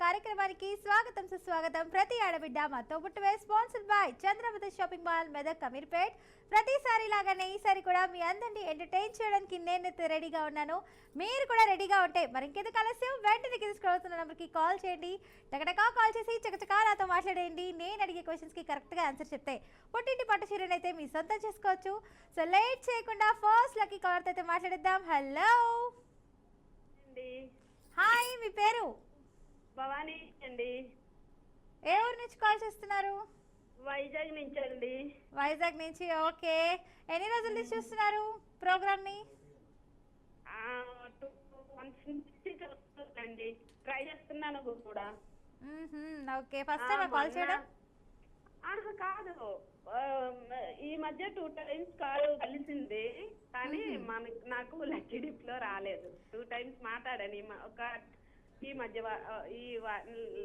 కార్యక్రమానికి స్వాగతం సుస్వాగతం. ప్రతి ఆడబిడ్డ మాతో పుట్టువే sponsored by Chandravathi shopping mall, Medak, Ameerpet. ప్రతిసారి లాగానే ఈసారి కూడా మీ అందరినీ ఎంటర్టైన్ చేయడానికి నేనైతే రెడీగా ఉన్నాను. మీరు కూడా రెడీగా ఉంటే మరింకెందుకు ఆలస్యం, వెంటనే కింద స్క్రోల్ అవుతున్న నెంబర్కి కాల్ చేయండి. టకటకా కాల్ చేసి చకచకా నాతో మాట్లాడేయండి. నేను అడిగే క్వశ్చన్స్కి కరెక్ట్గా ఆన్సర్ చెప్తే పుట్టింటి పట్టు చీరనైతే మీ సొంతం చేసుకోవచ్చు. సో లేట్ చేయకుండా ఫస్ట్ లక్కీ కాలర్తో అయితే మాట్లాడిద్దాం. హలో, హాయ్, మీ పేరు? భవానీ అండి. ఏ ఊరు నుంచి కాల్ చేస్తున్నారు? వైజాగ్ నుంచి అండి. వైజాగ్ నుంచి. ఓకే, ఎన్ని రోజుల నుంచి చూస్తున్నారు ప్రోగ్రామ్ ని? 2 months నుంచి చూస్తున్నానండి, ట్రై చేస్తున్నాను కూడా. ఓకే, ఫస్ట్ టైం కాల్ చేయడం? కాదు, ఈ మధ్య 2 times కాల్ కలిసింది, కానీ నాకు లక్కీ డిప్ లో రాలేదు. 2 times మాట్లాడాను ఈ మధ్య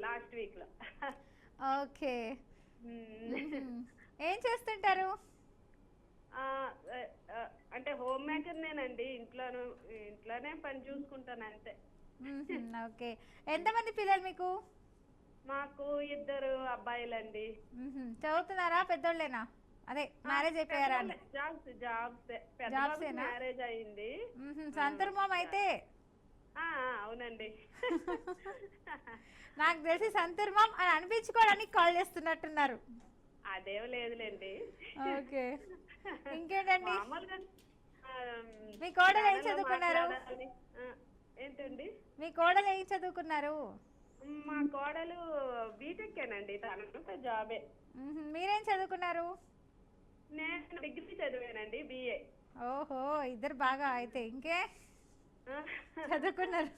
లాస్ట్ వీక్ లో. ఓకే, ఏం చేస్తుంటారు? అంటే హోమ్ మేకర్ నేనండి, ఇంట్లోనే పని చూసుకుంటాను అంతే. ఓకే, ఎంతమంది పిల్లలు మీకు? మాకు 2 అబ్బాయిలండి. చదువుతున్నారా? పెద్దోళ్ళేనా? అదే మ్యారేజ్ అయిపోయారా? జాబ్స్ మ్యారేజ్ అయింది. సంతర్మం అయితే? అవునండి. నాకు తెలిసి సంతర్మం అని అనిపించుకోవడానికి కాల్ చేస్తున్నట్టున్నారు. అదేం లేదులేండి. ఓకే, ఇంకేంటండి? మీ కోడలు ఏం చదువుకున్నారు? ఏంటండి? మీ కోడలు ఏం చదువుకున్నారు? మా కోడలు బీటెక్కేనండి, తన జాబే. మీరేం చదువుకున్నారు? నేను డిగ్రీ చదివానండి, బిఏ. ఓహో, ఇద్దరు బాగా అయితే ఇంకే చదువుకున్నారు.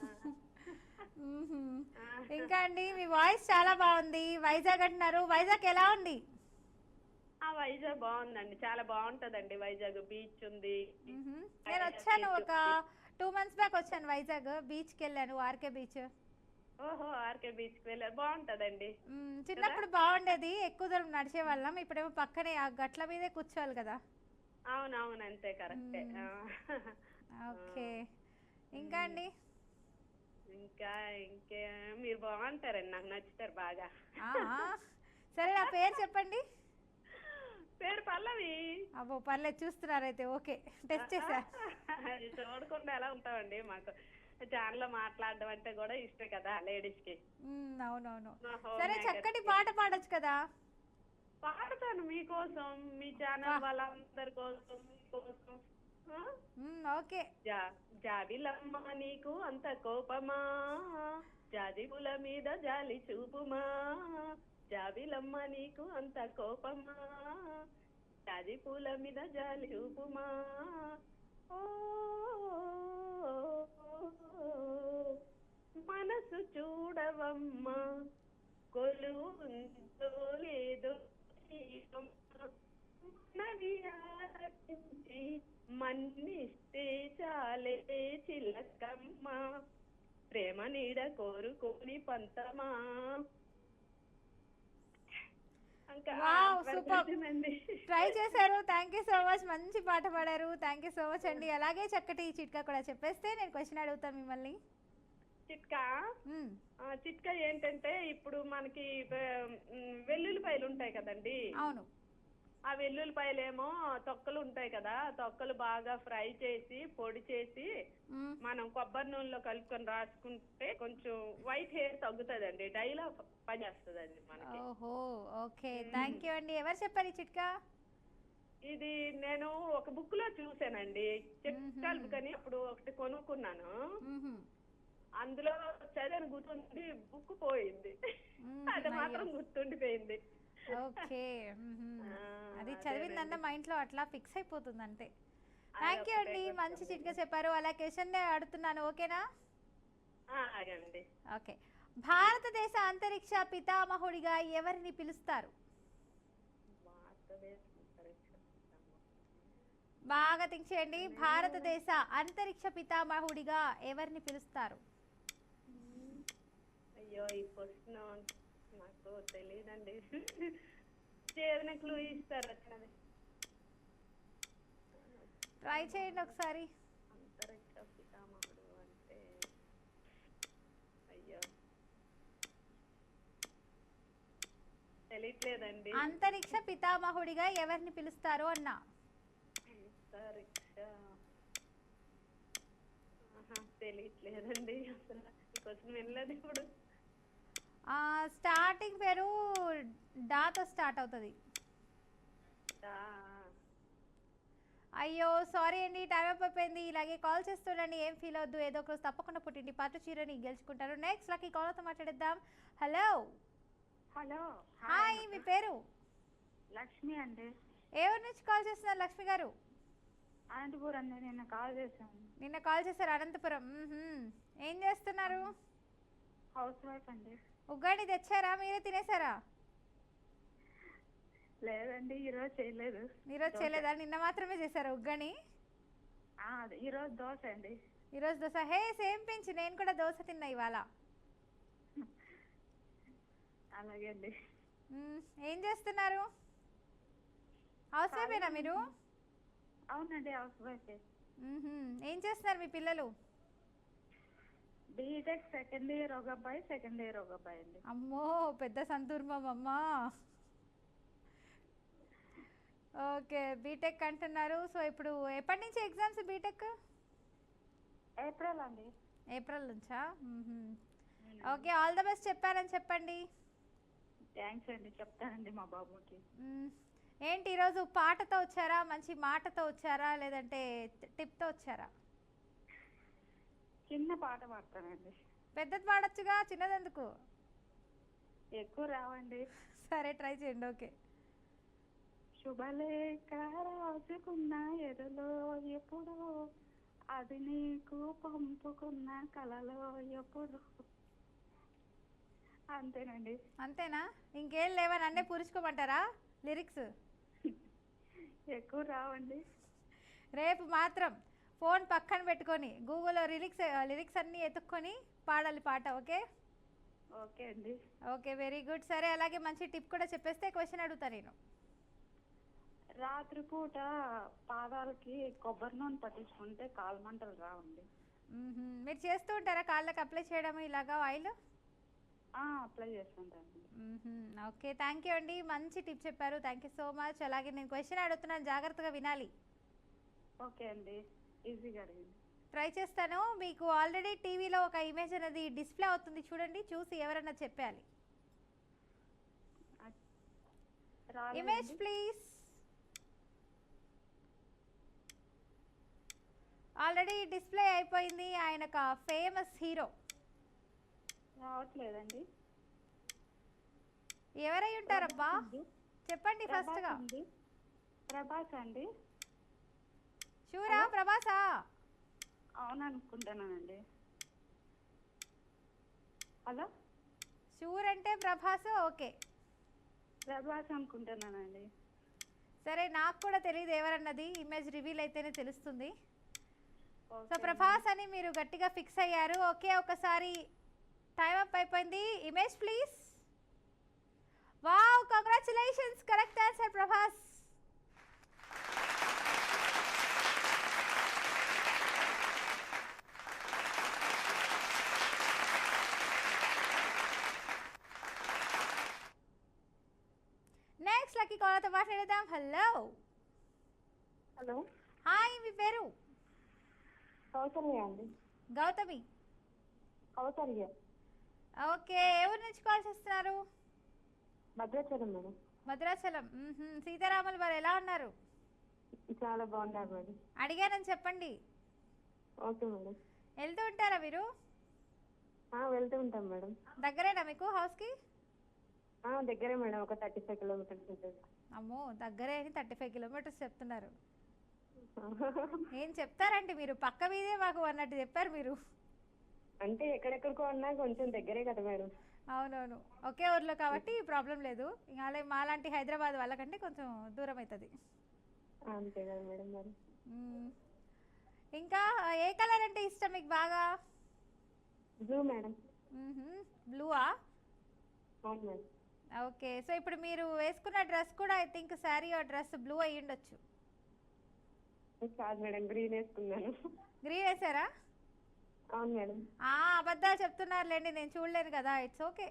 ఇంకా అండి, మీ వాయిస్ చాలా బాగుంది. వైజాగ్ అంటున్నారు, వైజాగ్ ఎలా ఉంది? వైజాగ్ బాగుందండి, చాలా బాగుంటదండి. వైజాగ్ బీచ్ ఉంది. నేను వచ్చాను, ఒక 2 months బ్యాక్ వచ్చాను వైజాగ్. బీచ్కి వెళ్ళాను, ఆర్కే బీచ్. ఓహో, ఆర్కే బీచ్ కి వెళ్ళారు, బాగుంటదండి. చిన్నప్పుడు బాగుండేది, ఎక్కువ దూరం నడిచే వాళ్ళం. ఇప్పుడేమో పక్కనే ఆ గట్ల మీదే కూర్చోవాలి కదా. అవునవును, అంతే, కరెక్టే. ఓకే, ఇంకా అండి? ఇంకే మీరు బాగుంటారండి, నాకు నచ్చుతారు బాగా. సరే, నా పేరు చెప్పండి. పేరు పల్లవి. అబ్బో, పర్లేదు, చూస్తున్నారైతే. ఓకే, టెస్ట్ చేశా. చూడకుండా ఎలా ఉంటామండి, మాకు ఛానల్లో మాట్లాడడం అంటే కూడా ఇష్టం కదా లేడీస్ కి. అవునవును. సరే, చక్కటి పాట పాడొచ్చు కదా? పాడతాను మీకోసం, మీ ఛానల్ వాళ్ళందరి కోసం, మీకోసం. ఓకే. జాబిలమ్మ నీకు అంత కోపమా, జాజిబుల మీద జాలి చూపుమా. జాబిలమ్మ నీకు అంత కోపమా, జాజి పూల మీద జాలి చూపుమా. మనసు చూడవమ్మా, కొలువుందో లేదో ఆలకించి మన్నిస్తే చాలే చిలకమ్మ. ప్రేమ నీడ కోరుకోని పంతమా. ట్రై చేశారు. థ్యాంక్ యూ సో మచ్, మంచి పాట పాడారు. థ్యాంక్ యూ సో మచ్ అండి. అలాగే చక్కటి చిట్కా కూడా చెప్పేస్తే నేను క్వశ్చన్ అడుగుతాను మిమ్మల్ని. చిట్కా ఏంటంటే, ఇప్పుడు మనకి వెల్లుల్లిపాయలు ఉంటాయి కదండి. అవును. ఆ వెల్లుల్లిపాయలేమో తొక్కలు ఉంటాయి కదా, తొక్కలు బాగా ఫ్రై చేసి పొడి చేసి మనం కొబ్బరి నూనెలో కలుపుకొని రాసుకుంటే కొంచెం వైట్ హెయిర్ తగ్గుతుందండి, డైలా పనిచేస్తుందండి మనకి. ఓహో, ఓకే, థ్యాంక్ యూ అండి. ఎవరు చెప్పారు ఈ చిట్కా? ఇది నేను ఒక బుక్ లో చూసానండి, చిట్కాలు కని అప్పుడు ఒకటి కొనుక్కున్నాను. అందులో చదివాను, గుర్తుంది, బుక్ పోయింది, అది మాత్రం గుర్తుండిపోయింది. ఓకే, అది చదివిందన్న మైండ్ లో అట్లా ఫిక్స్ అయిపోతుంది అంతే. థ్యాంక్ యూ అండి, మంచి చిట్కా చెప్పారు. అలా క్వశ్చన్ అడుగుతున్నాను, ఓకేనా? ఓకే, భారతదేశ అంతరిక్ష పితామహుడిగా ఎవరిని పిలుస్తారు? బాగా థింక్ చేయండి. భారతదేశ అంతరిక్ష పితామహుడిగా ఎవరిని పిలుస్తారు? అయ్యో, ఈ క్వశ్చన్ నాకు తెలియదండి, ఏదైనా క్లూ ఇస్తారా? ట్రై చేయండి ఒకసారి. అంతరిక్ష పితామహుడు అంటే, అయ్యో, తెలియట్లేదండి. అంతరిక్ష పితామహుడిగా ఎవరిని పిలుస్తారు అన్నా? అంతరిక్ష తెలియట్లేదండి. అసలు ఈ క్వశ్చన్ వినలేదు ఇప్పుడు. స్టార్టింగ్ పేరు డాతో స్టార్ట్ అవుతుంది. ఆ, అయ్యో సారీ అండి, టైం అప్ అయిపోయింది. ఇలాగే కాల్ చేస్తుండండి, ఏం ఫీల్ అవద్దు. ఏదో ఒక రోజు తప్పకుండా పుట్టింటి పట్టు చీరని గెలుచుకుంటారు. నెక్స్ట్ లక్కీ కాల్తో మాట్లాడేద్దాం. హలో. హలో హాయ్, మీ పేరు? లక్ష్మి అండి. ఏ ఊరు నుంచి కాల్ చేస్తున్నారు లక్ష్మి గారు? అనంతపురం అండి. నిన్న కాల్ చేశాను. నిన్న కాల్ చేశారు అనంతపురం. ఏం చేస్తున్నారు? హౌస్ వైఫ్ అండి. ఉగ్గాని తెచ్చారా, మీరే తినేసారా? లేదండి, ఈరోజు చేయలేదు. ఈరోజు చేయలేదా? నిన్న మాత్రమే చేశారా ఉగ్గాని? ఈరోజు దోశ అండి. ఈరోజు దోశ. హే సేమ్ పించ్, నేను కూడా దోశ తిన్నా ఇవాళ. అలాగే అండి. ఏం చేస్తున్నారు? హౌస్ వైఫేనా మీరు? అవునండి, హౌస్ వైఫ్. ఏం చేస్తున్నారు మీ పిల్లలు? బీటెక్ సెకండ్ ఇయర్ ఒక అబ్బాయి, సెకండ్ ఇయర్ ఒక అబ్బాయి అండి. అమ్మో పెద్ద సంతూర్మం అమ్మా. ఓకే, బీటెక్ అంటున్నారు. సో ఇప్పుడు ఎప్పటి నుంచి ఎగ్జామ్స్ బీటెక్? ఏప్రిల్ అండి. ఏప్రిల్ నుంచా? ఓకే, ఆల్ ద బెస్ట్ చెప్పారని చెప్పండి. థ్యాంక్స్ అండి, చెప్తానండి మా బాబుకి. ఏంటి ఈరోజు పాటతో వచ్చారా, మంచి మాటతో వచ్చారా, లేదంటే టిప్తో వచ్చారా? చిన్న పాట పాడతానండి. పెద్దది పాడొచ్చుగా, చిన్నదెందుకు? ఎక్కువ రావండి. సరే ట్రై చేయండి. ఓకే. శుభలేఖ రాసుకున్న ఎదలో ఎప్పుడు, అది నీకు పంపుకున్న కలలో ఎప్పుడు. అంతేనండి. అంతేనా? ఇంకేం లేవా? నన్నే పూరించుకోమంటారా లిరిక్స్? ఎక్కువ రావండి. రేపు మాత్రం ఫోన్ పక్కన పెట్టుకొని గూగుల్లో లిరిక్స్ అన్నీ ఎత్తుక్కొని పాడాలి పాట. ఓకే. ఓకే అండి. Okay, very good. సరే, అలాగే మంచి టిప్ కూడా చెప్పేస్తే క్వశ్చన్ అడుగుతా నేను. రాత్రిపూట పాదాలకి కొబ్బరి నూనె పట్టించుకుంటే కాలు మంటలు రావండి. మీరు చేస్తూ ఉంటారా కాళ్ళకి అప్లై చేయడం ఇలాగా ఆయిల్? అప్లై చేస్తుంటాను. ఓకే, థ్యాంక్ యూ అండి, మంచి టిప్ చెప్పారు. Thank you so much. అలాగే నేను క్వశ్చన్ అడుగుతున్నాను, జాగ్రత్తగా వినాలి. ఓకే అండి, ఈజీగా అడిగింది. ట్రై చేస్తాను. మీకు ఆల్రెడీ టీవీలో ఒక ఇమేజ్ అనేది డిస్ప్లే అవుతుంది, చూడండి, చూసి ఎవరన్నా చెప్పాలి. Image please. ఆల్రెడీ డిస్ప్లే అయిపోయింది. ఆయన ఒక ఫేమస్ హీరో. రావట్లేదండి. ఎవరై ఉంటారబ్బా? చెప్పండి ఫస్ట్ గా. ప్రభాస్ అండి. షూరా? ప్రభాసా? అవుననుకుంటున్నానండి. హలో, షూర్ అంటే ప్రభాస్. ఓకే, ప్రభాస్ అనుకుంటున్నానండి. సరే, నాకు కూడా తెలియదు ఎవరన్నది, ఇమేజ్ రివీల్ అయితేనే తెలుస్తుంది. ఓకే సో ప్రభాస్ అని మీరు గట్టిగా ఫిక్స్ అయ్యారు. ఓకే, ఒకసారి టైం అప్ అయిపోయింది. Image please. Wow, congratulations, correct answer Prabhas. Next lucky కాల్తో మాట్లాడేద్దాం. హలో. హలో, హాయ్, మీ పేరు? కౌసల్య అండి. గౌతమి. కౌసల్య. ఓకే, ఎవరి నుంచి కాల్ చేస్తున్నారు? భద్రాచలం మేడం. భద్రాచలం. సీతారాములు వారు ఎలా ఉన్నారు? చాలా బాగున్నారు మేడం. అడిగానని చెప్పండి. Okay madam. వెళ్తూ ఉంటారా మీరు? వెళ్తూ ఉంటాం మేడం. దగ్గరేనా మీకు హౌస్కి? దగ్గరే మేడం, ఒక 35 కిలోమీటర్స్ ఉంటుంది. అమ్మో, దగ్గరే అని 35 కిలోమీటర్స్ చెప్తున్నారు. ఏం చెప్తారండి మీరు, పక్క వీధే మాకు అన్నట్టు చెప్పారు మీరు. అంటే ఎక్కడెక్కడికో అన్నా కొంచెం దగ్గరే కదా మేడం. అవునవును, ఒకే ఊర్లో కాబట్టి ప్రాబ్లం లేదు. ఇంకా అలాగే మాలాంటి హైదరాబాద్ వాళ్ళకంటే కొంచెం దూరం అవుతుంది. అంతే కదా మేడం. మరి ఇంకా ఏ కలర్ అంటే ఇష్టం మీకు బాగా? Blue madam. బ్లూవా? అవును మేడం. ఓకే, సో ఇప్పుడు మీరు వేసుకున్న డ్రెస్ కూడా ఐ థింక్ శారీ ఆ డ్రెస్ బ్లూ అయ్యి ఉండొచ్చు. కాదు మేడం, గ్రీన్ వేసుకున్నాను. గ్రీన్ వేసారా? అవును మేడం. అబద్ధాలు చెప్తున్నారులేండి, నేను చూడలేను కదా. It's okay.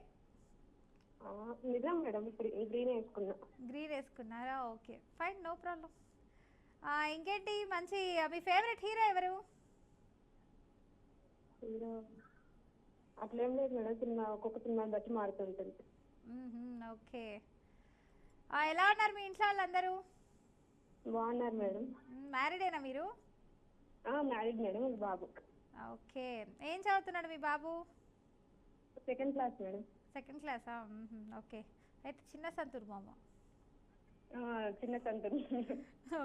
నిజం మేడం, ఇప్పుడు గ్రీన్ వేసుకున్నా. గ్రీన్ వేసుకున్నారా? Okay fine, no problem. ఇంకేంటి మంచి మీ ఫేవరెట్ హీరో ఎవరు? హీరో అట్లేం లేదు మేడం, సినిమా ఒక్కొక్క సినిమాని బట్టి మారుతుంటుంది. ఓకే. ఎలా ఉన్నారు మీ ఇంట్లో వాళ్ళందరూ? బాగున్నారు మేడం. మ్యారీడేనా మీరు? మ్యారీడ్ మేడం, ఒక బాబు. ఓకే. ఏం చదువుతున్నాడు మీ బాబు? Second class madam. సెకండ్ క్లాసా? ఓకే. అయితే చిన్న సంతూర్ మామ. చిన్న సంతూర్.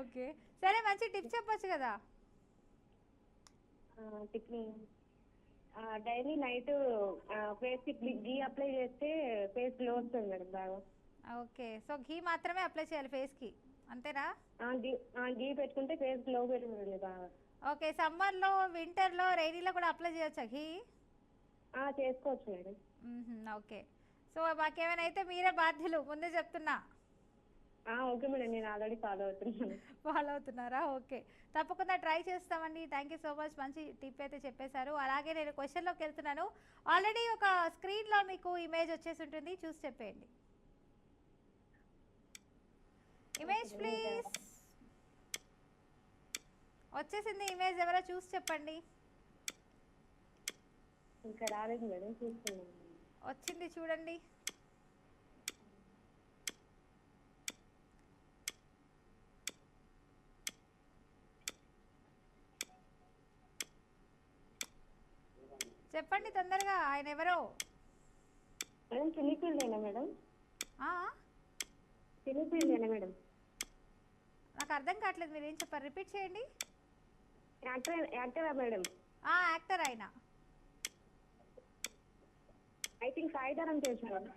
ఓకే సరే, మంచి టిప్స్ చెప్పొచ్చు కదా. డైలీ నైట్ ఫేస్ కి గీ అప్లై చేస్తే ఫేస్ గ్లో వస్తుంది మేడం బాగా. ఓకే, సో ఘీ మాత్రమే అప్లై చేయాలి ఫేస్కి, అంతేనా? గీ పెట్టుకుంటే ఫేస్ గ్లో పెరుగుతుంది బాగా. ఓకే, సమ్మర్లో, వింటర్లో, రైనీలో కూడా అప్లై చేయొచ్చా ఘీ? చేసుకోవచ్చు మేడం. ఓకే, సో మాకేమైనా అయితే మీరే బాధ్యులు, ముందే చెప్తున్నా. ఓకే మేడం, నేను ఆల్రెడీ ఫాలో అవుతున్నాను. ఫాలో అవుతున్నారా? ఓకే, తప్పకుండా ట్రై చేస్తామండి. థ్యాంక్ యూ సో మచ్, మంచి టిప్ అయితే చెప్పేశారు. అలాగే నేను క్వశ్చన్లోకి వెళ్తున్నాను. ఆల్రెడీ ఒక స్క్రీన్లో మీకు ఇమేజ్ వచ్చేసి ఉంటుంది, చూసి చెప్పేయండి. Image please. వచ్చేసింది ఇమేజ్, ఎవరో చూసి చెప్పండి. ఇంకా రాలేదు మేడం, చూస్తున్నాను. వచ్చింది చూడండి. చెప్పండి తొందరగా, ఆయన ఎవరో? మేడం చిన్నపిల్లేనా మేడం? ఆ? చిన్నపిల్లేనా మేడం? నాకు అర్థం కావట్లేదు, మీరు ఏం చెప్పారు, రిపీట్ చేయండి. యాక్టరా మేడం? యాక్టర్ ఆయన. ఐ థింక్ సాయిధరం చేశారు.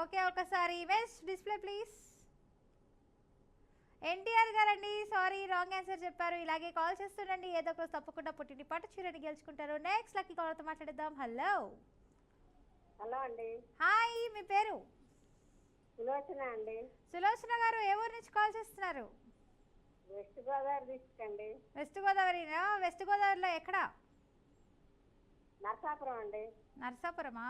ఓకే, ఒకసారి ఇమేజ్ డిస్ప్లే ప్లీజ్. ఎన్టీఆర్ గారండి, సారీ రాంగ్ ఆన్సర్ చెప్పారు. ఇలాగే కాల్ చేస్తుండండి, ఏదో ఒక తప్పకుండా పుట్టింటి పట్టు చీరని గెలుచుకుంటారు. నెక్స్ట్ లక్కీ కాల్తో మాట్లాడేద్దాం. హలో. హలో అండి. హాయ్, మీ పేరు? సులోచన అండి. సులోచన గారు, ఏ ఊరు నుంచి కాల్ చేస్తున్నారు? వెస్ట్ గోదావరి డిస్ట్రిక్ట్ అండి. వెస్ట్ గోదావరినా? వెస్ట్ గోదావరిలో ఎక్కడ? నరసాపురం అండి. నరసాపురమా?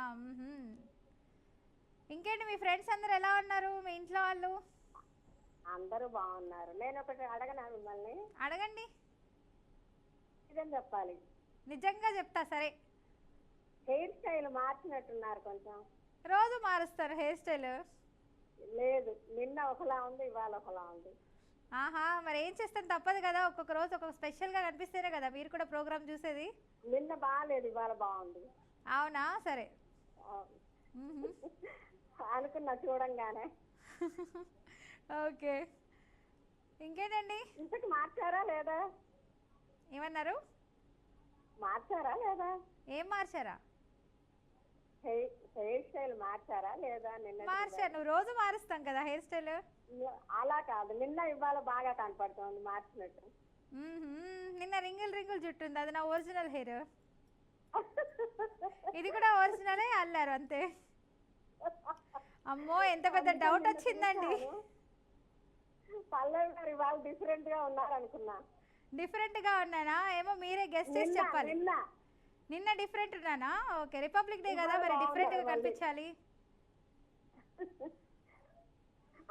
ఇంకేంటి, మీ ఫ్రెండ్స్ అందరు ఎలా ఉన్నారు, మీ ఇంట్లో వాళ్ళు? అందరూ బాగున్నారు. నేను ఒకటి అడగనా మిమ్మల్ని? అడగండి. నిజం చెప్పాలి. నిజంగా చెప్తా, సరే. హెయిర్ స్టైల్ మార్చినట్టున్నారు కొంచెం. రోజు మారుస్తారు హెయిర్ స్టైల్? లేదు, నిన్న ఒకలా ఉంది, ఇవాళ ఒకలా ఉంది. మరి ఏం చేస్తాను, తప్పదు కదా, ఒక్కొక్క రోజు ఒక్కొక్క స్పెషల్గా కనిపిస్తేనే కదా మీరు కూడా ప్రోగ్రామ్ చూసేది. నిన్న బాగాలేదు, ఇవాళ బాగుంది. అవునా? సరే. అనుకున్నా చూడంగానే. ఓకే, ఇంకేంటండి? ఇంతకు మార్చారా లేదా? ఏమన్నారు? మార్చారా లేదా? ఏం మార్చారా? హెయిర్ స్టైల్ మార్చారా లేదా? నిన్న మార్చాను, రోజు మారుస్తాం కదా హెయిర్ స్టైల్. అలా కాదు, నిన్న ఇవాళ బాగా కనపడుతుంది మార్చినట్టు. నిన్న రింగుల్ రింగుల్ జుట్టు ఉంది, అది నా ఒరిజినల్ హెయిర్. ఇది కూడా ఒరిజినలే, అల్లారు అంతే. అమ్మో, ఎంత పెద్ద డౌట్ వచ్చిందండి. పల్లవి గారు ఇవాళ డిఫరెంట్ గా ఉన్నారు అనుకున్నా. డిఫరెంట్ గా ఉన్నానా? ఏమో మీరే గెస్ట్ చేసి చెప్పాలి. నిన్న డిఫరెంట్ ఉన్నానా? ఓకే, రిపబ్లిక్ డే కదా, మరి డిఫరెంట్ గా కనిపించాలి.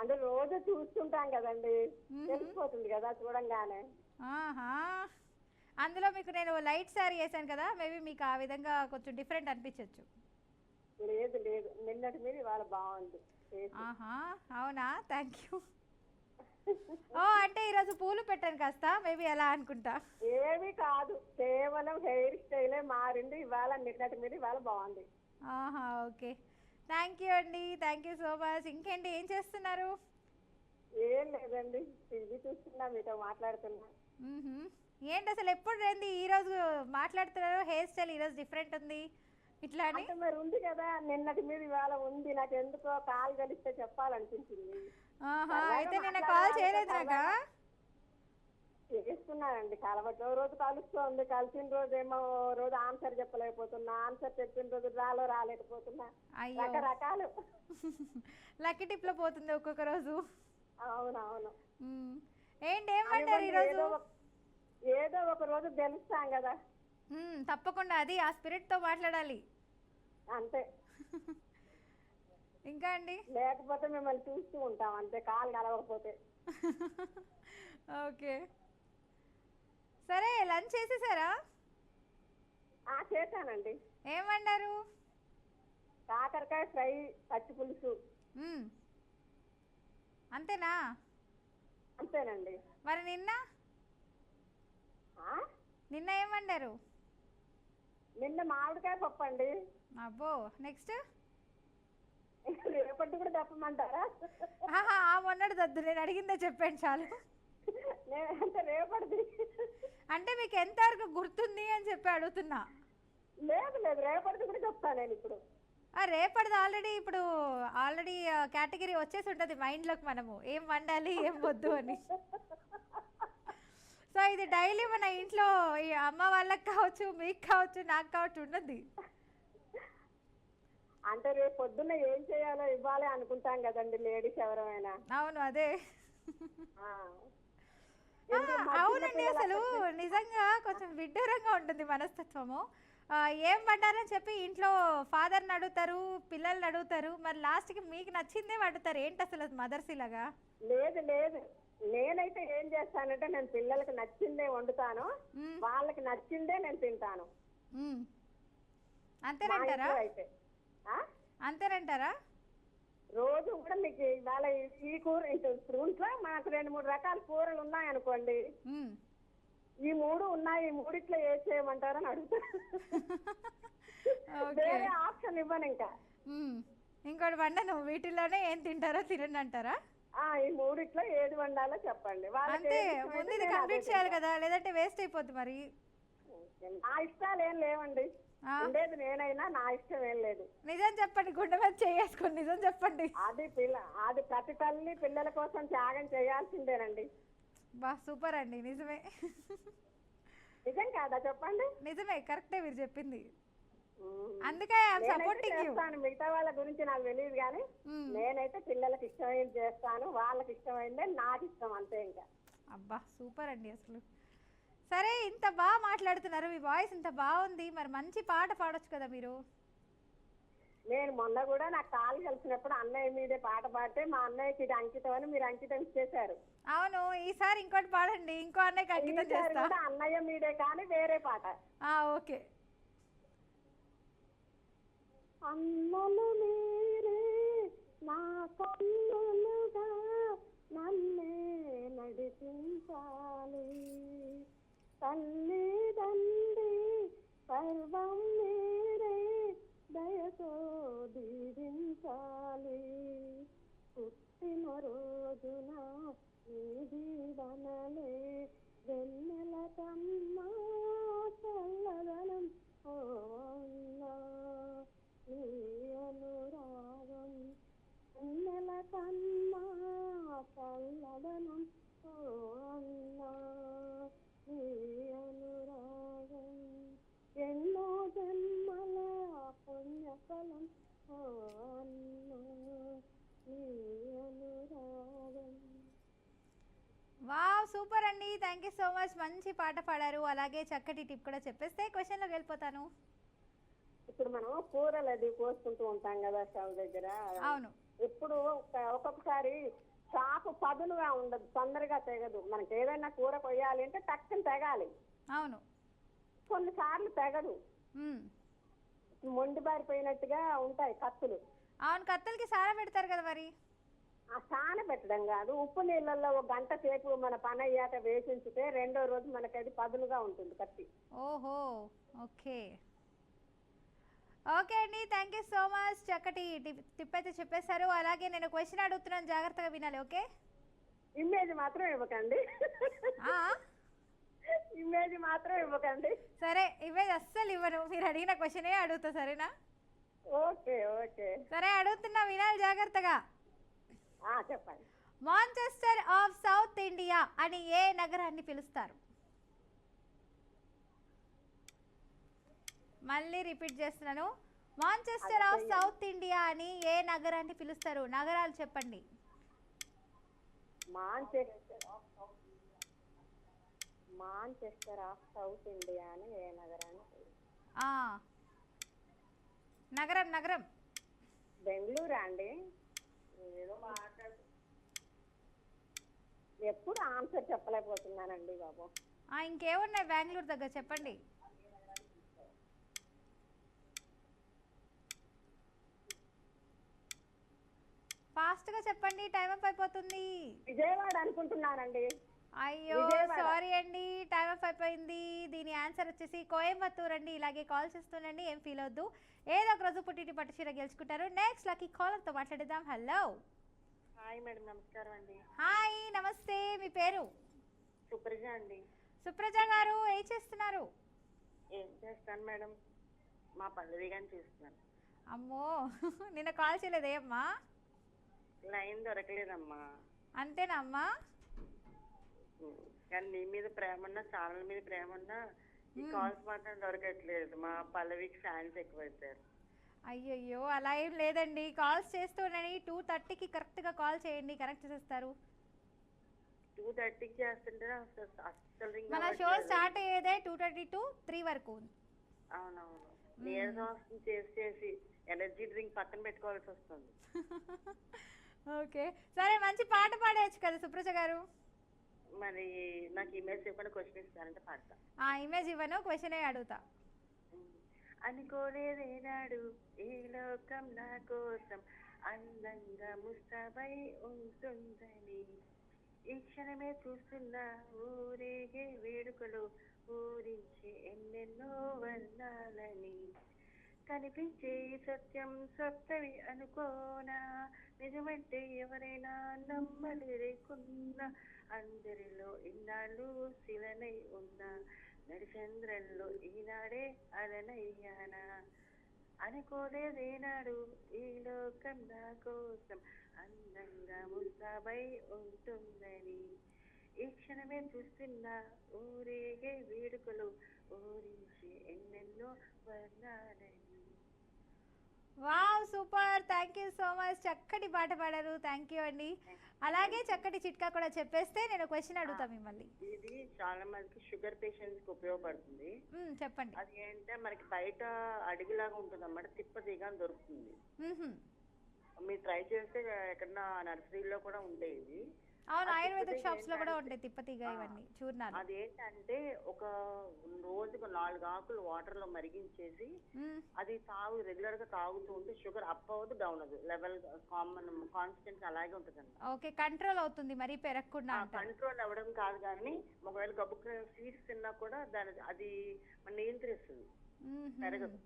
అంటే రోజు చూస్తుంటాం కదండి, తెలిసిపోతుంది కదా చూడంగానే. అందులో మీకు నేను లైట్ సారీ వేసాను కదా, మేబీ మీకు ఆ విధంగా కొంచెం డిఫరెంట్ అనిపించవచ్చు. లేదు లేదు, నిన్నటి మీద ఇవాళ బాగుంది. అవునా? Thank you. అంటే ఈరోజు పూలు పెట్టాను కాస్త, మేబీ అలా అనుకుంటా. ఏమీ కాదు, కేవలం హెయిర్ స్టైలే మారింది ఇవాళ, నిన్నటి మీద ఇవాళ బాగుంది. ఓకే, థ్యాంక్ యూ అండి, థ్యాంక్ యూ సో మచ్. ఇంకేంటి, ఏం చేస్తున్నారు? ఏం లేదండి, టీవీ చూస్తున్నా, మీతో మాట్లాడుతున్నా. ఏంటి అసలు ఎప్పుడు రండి ఈరోజు మాట్లాడుతున్నారు, హెయిర్ స్టైల్ ఈరోజు డిఫరెంట్ ఉంది ఇట్లా అని? మరి ఉంది కదా, నిన్నటి మీద ఇవాళ ఉంది, నాకు ఎందుకో కాల్ కలిస్తే చెప్పాలనిపించింది. అయితే నిన్న కాల్ చేయలేదు నాకా? చేస్తున్నానండి, కలవట్లేదు. రోజు కలుస్తోంది, కలిసిన రోజు ఏమో రోజు ఆన్సర్ చెప్పలేకపోతున్నా, ఆన్సర్ చెప్పిన రోజు రాలేకపోతున్నా. రకరకాలు. లక్కీ టిప్ లో పోతుంది ఒక్కొక్క రోజు. అవునవును. ఏంటి, ఏమంటారు ఈరోజు? ఏదో ఒక రోజు గెలుస్తాం కదా. తప్పకుండా, అది ఆ స్పిరిట్ తో మాట్లాడాలి అంతే. ఇంకా అండి? లేకపోతే మిమ్మల్ని చూస్తూ ఉంటాం అంతే, కాలు కలవకపోతే. ఓకే. సరే లంచ్ చేసేసారా? చేశానండి. ఏం వండారు? కాకరకాయ ఫ్రై, పచ్చి పులుసు. అంతేనా? అంతేనండి. మరి నిన్న ఆ? నిన్న ఏం వండారు? నిన్న మామిడికాయ పప్పు అండి. అబ్బో, నెక్స్ట్? రేపటి కూడా చెప్పమంటారా? ఆ మొన్నటి వద్దు, నేను అడిగిందే చెప్పండి చాలు. అంటే రేపటిది. అంటే మీకు ఎంతవరకు గుర్తుంది అని చెప్పి అడుగుతున్నా. లేదు లేదు, రేపటిది కూడా చెప్తాను నేను ఇప్పుడు. రేపటిది ఆల్రెడీ కేటగిరీ వచ్చేసి ఉంటుంది మైండ్లోకి, మనము ఏం వండాలి ఏం వద్దు అని. సో ఇది డైలీ మన ఇంట్లో ఈ అమ్మ వాళ్ళకి కావచ్చు, మీకు కావచ్చు, నాకు కావచ్చు ఉన్నది. అంటే రేపు పొద్దున్న ఏం చేయాలో ఇవ్వాలి అనుకుంటాం కదండి లేడీస్ ఎవరైనా. అవును, అదే. ఆ. అవునండి, అసలు నిజంగా కొంచెం విడ్డూరంగా ఉంటుంది మనస్తత్వము. ఏం వండారని చెప్పి ఇంట్లో ఫాదర్ని అడుగుతారు, పిల్లల్ని అడుగుతారు, మరి లాస్ట్కి మీకు నచ్చిందే వండుతారు. ఏంటి అసలు మదర్స్ ఇలాగా? లేదు లేదు, నేనైతే ఏం చేస్తానంటే నేను పిల్లలకి నచ్చిందే వండుతాను, వాళ్ళకి నచ్చిందే నేను తింటాను. అంతేనంటారా? అయితే అంతేనంటారా? రోజు కూడా మీకు ఇవాళ ఈ కూర ఇంట్లో మనకు 2-3 రకాల కూరలు ఉన్నాయనుకోండి, ఈ 3 ఉన్నాయి, ఈ 3 ఏది చేయమంటారని అడుగుతారు. వేరే ఆప్షన్ ఇవ్వను ఇంకా. ఇంకోటి వండను, వీటిలోనే ఏం తింటారో తినండి అంటారా? ఈ 3 ఏది వండాలో చెప్పండి. అంతే, ముందు ఇది కంప్లీట్ చేయాలి కదా, లేదంటే వేస్ట్ అయిపోద్ది. మరి నా ఇష్టాలు ఏం లేవండి, ఉండేది నేనైనా నా ఇష్టం ఏం లేదు. నిజం చెప్పండి, గుండె మీద చేసుకోండి, నిజం చెప్పండి. అది ప్రతి తల్లి పిల్లల కోసం త్యాగం చేయాల్సిందేనండి. బా సూపర్ అండి, నిజమే. నిజం కాదా చెప్పండి? నిజమే, కరెక్టే మీరు చెప్పింది. అందుకే సపోర్టింగ్ యు. మిగతా వాళ్ళ గురించి నాకు తెలియదు కానీ నేనైతే పిల్లలకి ఇష్టమైంది చేస్తాను, వాళ్ళకి ఇష్టమైందే నాకు ఇష్టం, అంతే. ఇంకా అబ్బా సూపర్ అండి అసలు. సరే, ఇంత బాగా మాట్లాడుతున్నారు, మీ వాయిస్ ఇంత బాగుంది, మరి మంచి పాట పాడొచ్చు కదా మీరు. నేను మొన్న కూడా నాకు కాలు కలిసినప్పుడు అన్నయ్య మీదే పాట పాడితే మా అన్నయ్యకి ఇది అంకితం అని మీరు అంకితం చేశారు. అవును, ఈసారి ఇంకోటి పాడండి, ఇంకో అన్నయ్యకి అంకితం చేస్తా. అన్నయ్య మీదే కానీ వేరే పాట. ఓకే. అన్నలు మీరే నా కన్నులుగా నన్నే నడిపించాలి, తల్లి తండ్రి సర్వం మీరే దయతో దీవించాలి, పుట్టిన రోజున నీ దీవనలే వెన్నెల కమ్మా చల్లదనం ఓ అన్నా, నీ అనురాగం వెన్నెల కమ్మా చల్లదనం ఓ అన్నా, నీ అనురాగం ఎన్నో జన్మల పుణ్యఫలం ఓ అన్నా, నీ అనురాగం. వావ్, సూపర్ అండి, థ్యాంక్ యూ సో మచ్. మంచి పాట పాడారు, అలాగే చక్కటి టిప్ కూడా చెప్పేస్తే క్వశ్చన్లోకి వెళ్ళిపోతాను. ఇప్పుడు మనం కూరలు అది కోసుకుంటూ ఉంటాం కదా స్టవ్ దగ్గర. అవును. ఇప్పుడు ఒక్కొక్కసారి చాకు పదునుగా ఉండదు, తొందరగా తెగదు. మనకి ఏదైనా కూర కొయ్యాలి అంటే టక్కున తెగాలి. అవును. కొన్నిసార్లు తెగదు, మొండి బారిపోయినట్టుగా ఉంటాయి కత్తులు. అవును, కత్తులకి సారా పెడతారు కదా మరి. ఆ సాన పెట్టడం కాదు, ఉప్పు నీళ్ళల్లో 1 గంట సేపు మన పని అయ్యాక వేసించితే 2వ రోజు మనకి అది పదునుగా ఉంటుంది కత్తి. ఓహో, ఓకే ఓకే అండి, థ్యాంక్ యూ సో మచ్. చక్కటి టిప్ అయితే చెప్పేశారు. అలాగే నేను క్వశ్చన్ అడుగుతున్నాను, జాగ్రత్తగా వినాలి. ఓకే? ఇమేజ్ మాత్రం ఇవ్వకండి. ఇమేజ్ మాత్రం ఇవ్వకండి. సరే, ఇమేజ్ అస్సలు ఇవ్వను, మీరు అడిగిన క్వశ్చనే అడుగుతా, సరేనా? Okay okay. సరే, అడుగుతున్నా, వినాలి జాగ్రత్తగా. చెప్పండి. మాంచెస్టర్ ఆఫ్ సౌత్ ఇండియా అని ఏ నగరాన్ని పిలుస్తారు? మళ్ళీ రిపీట్ చేస్తున్నాను, మాంచెస్టర్ ఆఫ్ సౌత్ ఇండియా అని ఏ నగరాన్ని పిలుస్తారు? నగరాలు చెప్పండి. మాంచెస్టర్ ఆఫ్ సౌత్ ఇండియా అని ఏ నగరాన్ని? నగరం. బెంగళూరా అండి? ఏదో మాట్లాడు. ఎప్పుడు ఆన్సర్ చెప్పలేకపోతున్నానండి బాబు. ఇంకేమున్నాయి బెంగళూరు దగ్గర చెప్పండి. ఫాస్ట్గా చెప్పండి, టైం అప్ అయిపోతుంది. విజయవాడ అనుకుంటున్నానండి. అయ్యో సారీ అండి, టైం అప్ అయిపోయింది. దీని ఆన్సర్ వచ్చేసి కోయంబత్తూర్ అండి. ఇలాగే కాల్ చేస్తుండండి, ఏం ఫీల్ అవద్దు. ఏదో ఒక రోజు పుట్టిటి పట్టుచీర గెలుచుకుంటారు. నెక్స్ట్ లక్కీ కాలర్తో మాట్లాడేద్దాం. హలో. హాయ్ మేడం, నమస్కారం అండి. హాయ్ నమస్తే, మీ పేరు? సుప్రజ అండి. సుప్రజ గారు ఏం చేస్తున్నారు? ఏం చేస్తాను మేడం, మా పల్లవి గారిని చూస్తున్నాను. అమ్మో నిన్న కాల్ చేయలేదే అమ్మా? లైన్ దొరకలేదమ్మా. అంతేనమ్మా? కానీ నీ మీద ప్రేమ ఉన్నా, ఛానల్ మీద ప్రేమ ఉన్నా ఈ కాల్స్ మాత్రం దొరకట్లేదు. మా పల్లవికి ఫ్యాన్స్ ఎక్కువైపోయారు. అయ్యయ్యో అలా ఏం లేదండి, కాల్స్ చేస్తూనే 2:30కి కరెక్ట్గా కాల్ చేయండి, కనెక్ట్ చేస్తారు. 2:30కి చేస్తుంటే అస్సలు రింగ్ మన షో స్టార్ట్ అయ్యేదే 2:30 to 3 వరకు. అవునవును, నీరసం చేసి ఎనర్జీ డ్రింక్ పక్కన పెట్టుకోవాల్సి వస్తుంది. ఓకే సరే, మంచి పాట పాడేయచ్చు కదా సుప్రజ గారు? మరి నాకు ఇమేజ్ చెప్పండి, క్వశ్చన్ ఇస్తానంటే పాడతా. ఇమేజ్ ఇవ్వను, క్వశ్చనే అడుగుతా. అనుకోలేదేనాడు ఈ లోకం నా కోసం అందంగా ముస్తాబై ఉంటుందని, ఈ క్షణమే చూస్తున్నా ఊరేగే వేడుకలు ఊరించి ఎన్నెన్నో వర్ణాలని, కనిపించే ఈ సత్యం సత్తవి అనుకోనా, నిజమంటే ఎవరైనా నమ్మలేకున్నా, అందరిలో ఇన్నాళ్ళు శిలనై ఉన్నా, నడిచంద్రంలో ఈనాడే అలనయ్యానా, అనుకోలేదేనాడు ఈ లోకం నా కోసం అందంగా ముస్తాబై ఉంటుందని, ఈ క్షణమే చూస్తున్నా ఊరేగే వేడుకలు ఊరించి ఎన్నెన్నో వర్ణాలని. Wow super, thank you so much, చక్కటి పాట పాడారు. థ్యాంక్ యూ అండి. అలాగే చక్కటి చిట్కా కూడా చెప్పేస్తే నేను క్వశ్చన్ అడుగుతా మిమ్మల్ని. ఇది చాలా మందికి షుగర్ పేషెంట్స్ కి ఉపయోగపడుతుంది. చెప్పండి. అది ఏంటంటే మనకి బయట అడిగిలాగా ఉంటుంది అన్నమాట, తిప్పతీగ అని దొరుకుతుంది. మీరు ట్రై చేస్తే ఎక్కడన్నా నర్సరీలో కూడా ఉంటాయి ఇది. అవును, ఆయుర్వేదిక్ షాప్స్ లో కూడా ఉంటాయి తిప్పతీగ ఇవన్నీ చూర్ణాలు. అదేంటంటే ఒక రోజుకు 4 ఆకులు వాటర్ లో మరిగించేసి అది రెగ్యులర్ గా తాగుతూ ఉంటే షుగర్ అప్ అవ్వదు, డౌన్ అవ్వదు, లెవెల్ కాన్స్టెంట్ అలాగే ఉంటుంది. ఓకే, కంట్రోల్ అవుతుంది మరి పెరగకుండా. కంట్రోల్ అవ్వడం కాదు కానీ ఒకవేళ గబ్బు సీడ్స్ తిన్నా కూడా అది నియంత్రిస్తుంది, పెరగదు.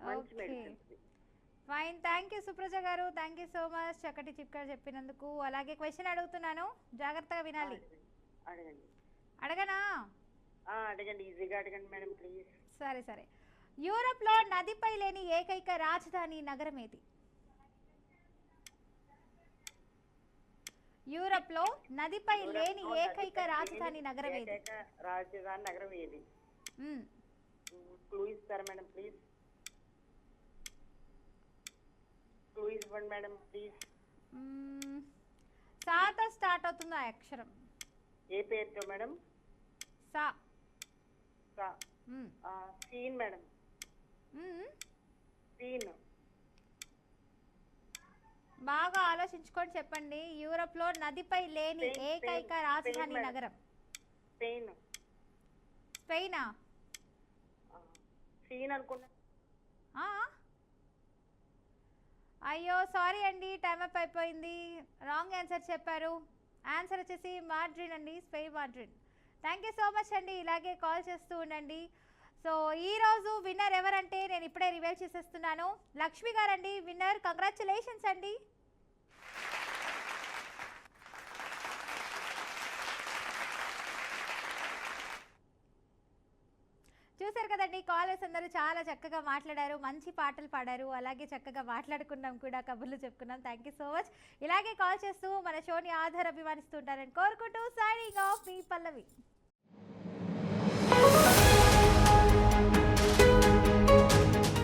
మంచి medicine. Fine, thank you Supraja గారు, థ్యాంక్ యూ సో మచ్, చక్కటి చిట్కా చెప్పినందుకు. అలాగే క్వశ్చన్ అడుగుతున్నాను, జాగ్రత్తగా వినాలి. అడగండి. అడగనా? అడగండి, ఈజీగా అడగండి మేడం ప్లీజ్. సరే సరే, యూరోప్ లో నదిపై లేని ఏకైక రాజధాని నగరం ఏది? యూరోప్ లో నదిపై లేని ఏకైక రాజధాని నగరం ఏది? రాజధాని నగరం ఏది? క్లూ ఇస్తారా మేడం ప్లీజ్? క్లూ ఇవ్వండి మేడం ప్లీజ్. సాతో స్టార్ట్ అవుతుంది ఆ అక్షరం. ఏ పేరుతో మేడం? సా. సీన్ మేడం. సీన్. బాగా ఆలోచించుకొని చెప్పండి. యూరోప్ లో నదిపై లేని ఏకైక రాజధాని నగరం. స్పెయిన్. స్పెయినా? సీన్ అనుకున్నా. అయ్యో సారీ అండి, టైం అప్ అయిపోయింది, రాంగ్ ఆన్సర్ చెప్పారు. ఆన్సర్ వచ్చేసి మాడ్రిడ్ అండి, Spain Madrid. Thank you so much అండి, ఇలాగే కాల్ చేస్తూ ఉండండి. సో ఈరోజు విన్నర్ ఎవరంటే నేను ఇప్పుడే రివీల్ చేసేస్తున్నాను. లక్ష్మి గారండి విన్నర్, కంగ్రాచులేషన్స్ అండి. చూసారు కదండి, కాలర్స్ అందరూ చాలా చక్కగా మాట్లాడారు, మంచి పాటలు పాడారు, అలాగే చక్కగా మాట్లాడుకున్నాం కూడా, కబుర్లు చెప్పుకున్నాం. Thank you so much. ఇలాగే కాల్ చేస్తూ మన షోని అభిమానిస్తూ ఉంటారని కోరుకుంటూ సైనింగ్ ఆఫ్ మీ పల్లవి.